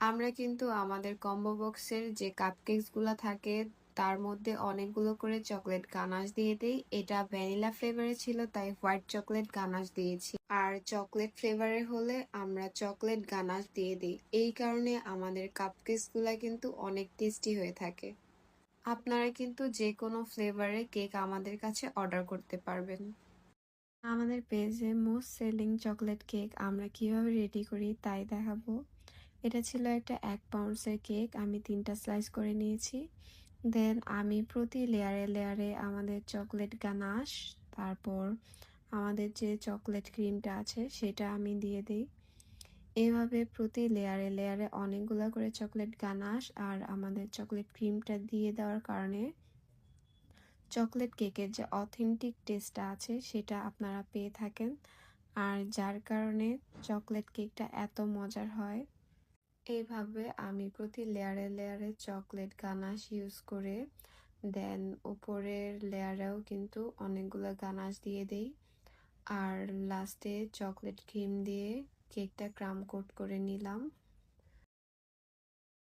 আমরা কিন্তু আমাদের কম্বো বক্সের যে কাপকেকস গুলা থাকে তার মধ্যে অনেকগুলো করে চকলেট গানাশ দিয়ে দেই। এটা ভ্যানিলা ফ্লেভারে ছিল তাই হোয়াইট চকলেট গানাশ দিয়েছি। আর চকলেট ফ্লেভারের হলে আমরা চকলেট গানাশ দিয়ে দিই। এই কারণে আমাদের কাপকেকস গুলা কিন্তু অনেক টেস্টি হয়ে থাকে। আপনারা কিন্তু যে কোনো ফ্লেভারের কেক আমাদের কাছে অর্ডার করতে পারবেন। আমাদের পেজে মোস্ট সেলিং চকলেট কেক আমরা কিভাবে রেডি করি তাই দেখাবো। এটা ছিল একটা 1 পাউন্ডসের কেক। আমি 3টা স্লাইস করে নিয়েছি। দেন আমি প্রতি লেয়ারে লেয়ারে আমাদের চকলেট গানাশ, তারপর আমাদের যে চকলেট ক্রিমটা আছে সেটা আমি দিয়ে দিই। এভাবে প্রতি লেয়ারে লেয়ারে অনেকগুলো করে চকলেট গানাশ আর আমাদের চকলেট ক্রিমটা দিয়ে দেওয়ার কারণে চকলেট কেকের যে অথেন্টিক টেস্টটা আছে সেটা আপনারা পেয়ে থাকেন। আর যার কারণে চকলেট কেকটা এত মজার হয়। এইভাবে আমি প্রতি লেয়ারে লেয়ারে চকলেট গানাশ ইউজ করে দেন উপরের লেয়ারেও কিন্তু অনেকগুলো গানাশ দিয়ে দেই। আর লাস্টে চকলেট ক্রিম দিয়ে কেকটা ক্রাম কোট করে নিলাম।